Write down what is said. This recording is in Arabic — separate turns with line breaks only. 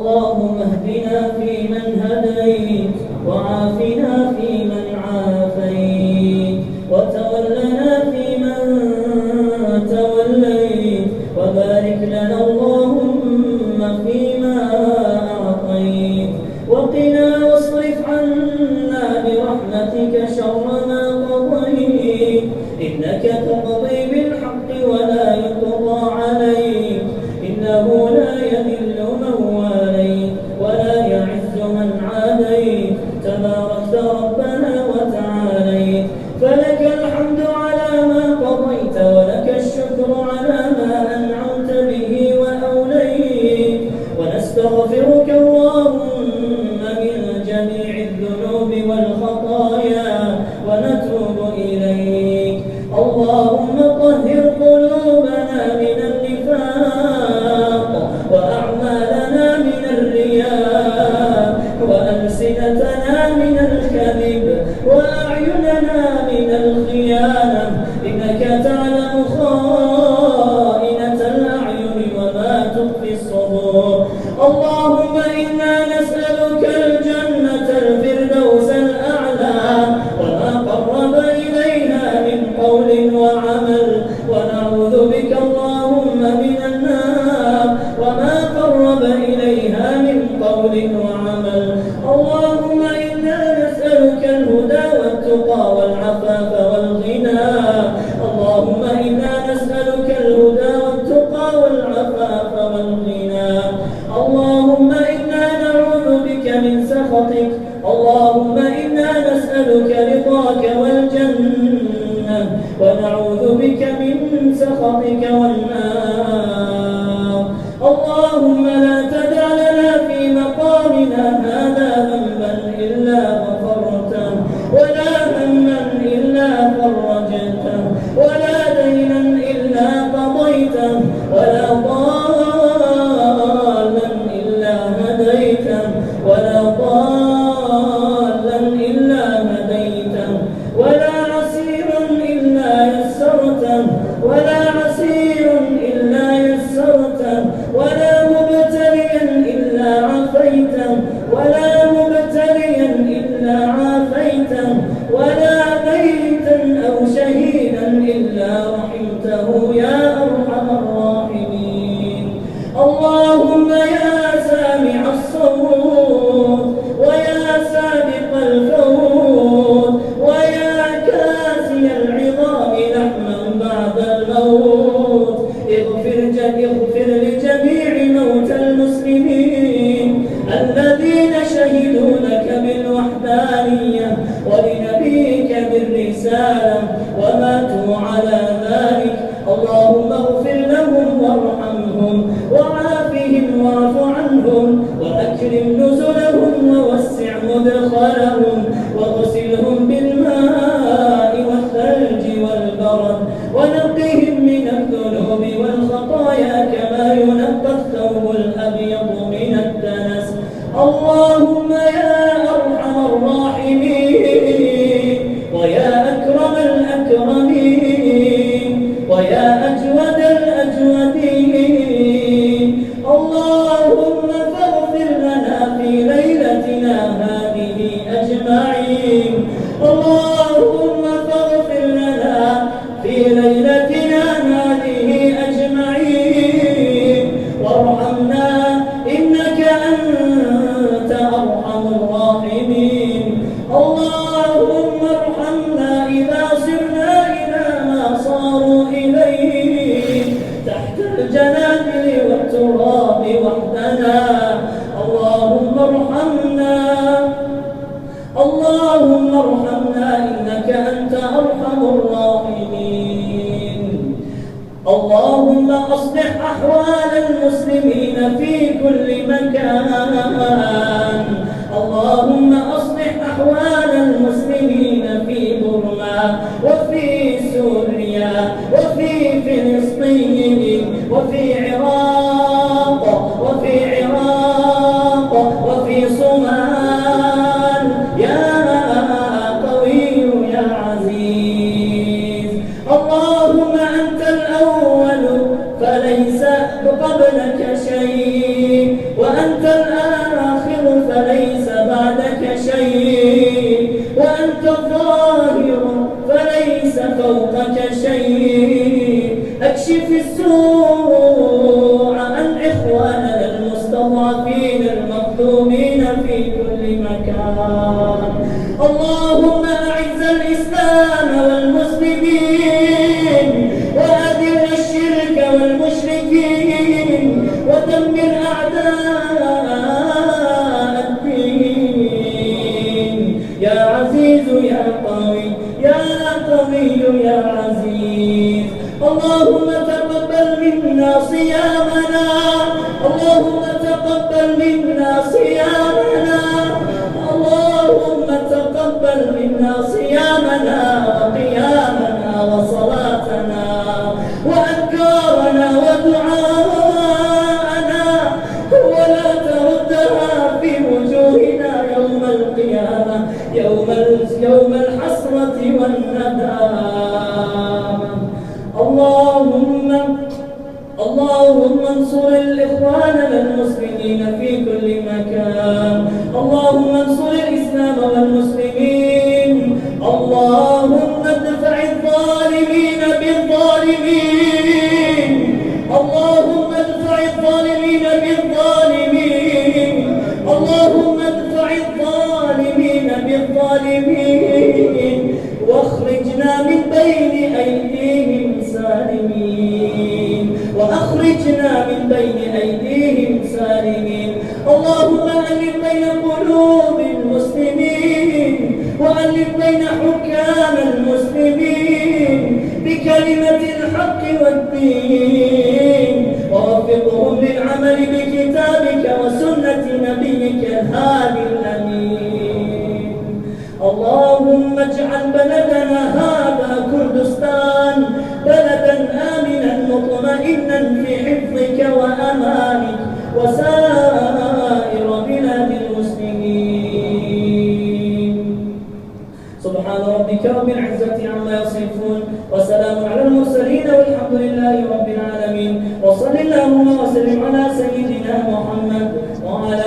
اللهم اهدنا فيمن هديت وعافنا فيمن عافيت وتولنا فيمن توليت وبارك لنا اللهم فيما أعطيت وقنا واصرف عنا برحمتك شر ما قضيت إنك تقضي بالحق ولا يقضى عليك إنه لا يذل من واليت ولا يعز من عاديت تباركت ربنا وتعاليت فلك الحمد على ما قضيت ولك الشكر على ما أنعمت به وأوليت ونستغفرك اللهم من جميع الذنوب والخطايا ونتوب إليك اللهم طهر قلوبنا من النفاق وأعمالنا من الرياء وألسنتنا من الكذب وأعيننا من الخيانة إنك تعلم خائنة الأعين وما تخفي الصدور اللهم إنا نسألك الجنة الفردوس الأعلى وما قرب إليها من قول وعمل ونعوذ بك اللهم من النار وما قرب إليها من قول وعمل اللهم إنا نسألك الهدى والتقى والعفاف والغنى اللهم إنا نسألك الهدى والتقى والعفاف والغنى اللهم إنا نعوذ بك من سخطك اللهم إنا نسألك رضاك والجنة ونعوذ بك من سخطك والنار اللهم لا تدع لنا في مقامنا هذا ذنبا إلا غفرته ولا هما إلا فرجته ولا دينا إلا قضيته ولا ضالا إلا هديته ولا ضالا إلا هديته ولا عسيرا إلا يسرته ولا عسيرا إلا يسرته ولا مبتليا إلا عافيته ولا مبتليا إلا عافيته ولا ميتا أو شهيدا إلا رحمته يا أرحم الراحمين اللهم يا سامع الصوت ويا سابق الفوت ويا كاسي العظام لحما بعد الموت اغفر لجميع موتى المسلمين الذين شهدوا لك بالوحدانية ولنبيك بالرسالة وماتوا على ذلك اللهم اغفر لهم وارحمهم وعافهم واعف عنهم وأكرم نزلهم ووسع مدخلهم واغسلهم بالماء والثلج والبرد ونقهم من الذنوب والخطايا كما ينقى الثوب الأبيض من الدنس اللهم يا أرحم الراحمين ويا أكرم الأكرمين ويا أجود الأجودين اللهم فاغفر لنا في ليلتنا هذه أجمعين اللهم فاغفر لنا في ليلتنا هذه أجمعين وارحمنا إنك أنت أرحم الراحمين اللهم ارحمنا إذا صرنا إلى ما صاروا إليه تحت الجنادل والتراب وحدنا اللهم ارحمنا اللهم ارحمنا إنك أنت أرحم الراحمين اللهم أصلح أحوال المسلمين في كل مكان اللهم أصلح أحوال المسلمين في بورما وفي سوريا وفي فلسطين وفي عراق وفي صومال يا قوي يا عزيز اللهم أنت الأول فليس قبلك شيء وأنت الآخر اكشف السوء عن إخواننا المستضعفين المظلومين في كل مكان. اللهم أعز الإسلام والمسلمين وأذل الشرك والمشركين ودمر أعداء الدين يا عزيز يا قوي يا قوي يا عزيز. اللهم تقبل منا صيامنا، اللهم تقبل منا صيامنا، اللهم تقبل منا صيامنا وقيامنا وصلاتنا وأذكارنا ودعاءنا، ولا تردها في وجوهنا يوم القيامة يوم الحسرة والندامة. اللهم انصر الإخوان المسلمين في كل مكان، اللهم انصر الإسلام والمسلمين، اللهم ادفع الظالمين بالظالمين، اللهم ادفع الظالمين بالظالمين، اللهم ادفع الظالمين بالظالمين، واخرجنا من بين أيديهم سالمين، وأخرجنا من بين أيديهم سالمين. اللهم ألف بين قلوب المسلمين، وألف بين حكام المسلمين بكلمة الحق والدين، ووفقهم للعمل بكتابك وسنة نبيك الهادي الأمين. اللهم اجعل بلدنا هذا كردستان بلدا آمنا مطمئنا في حفظك وأمانك وسائر بلاد المسلمين. سبحان ربك رب العزة عما يصفون، وسلام على المرسلين والحمد لله رب العالمين. وصل اللهم وسلم على سيدنا محمد وعلى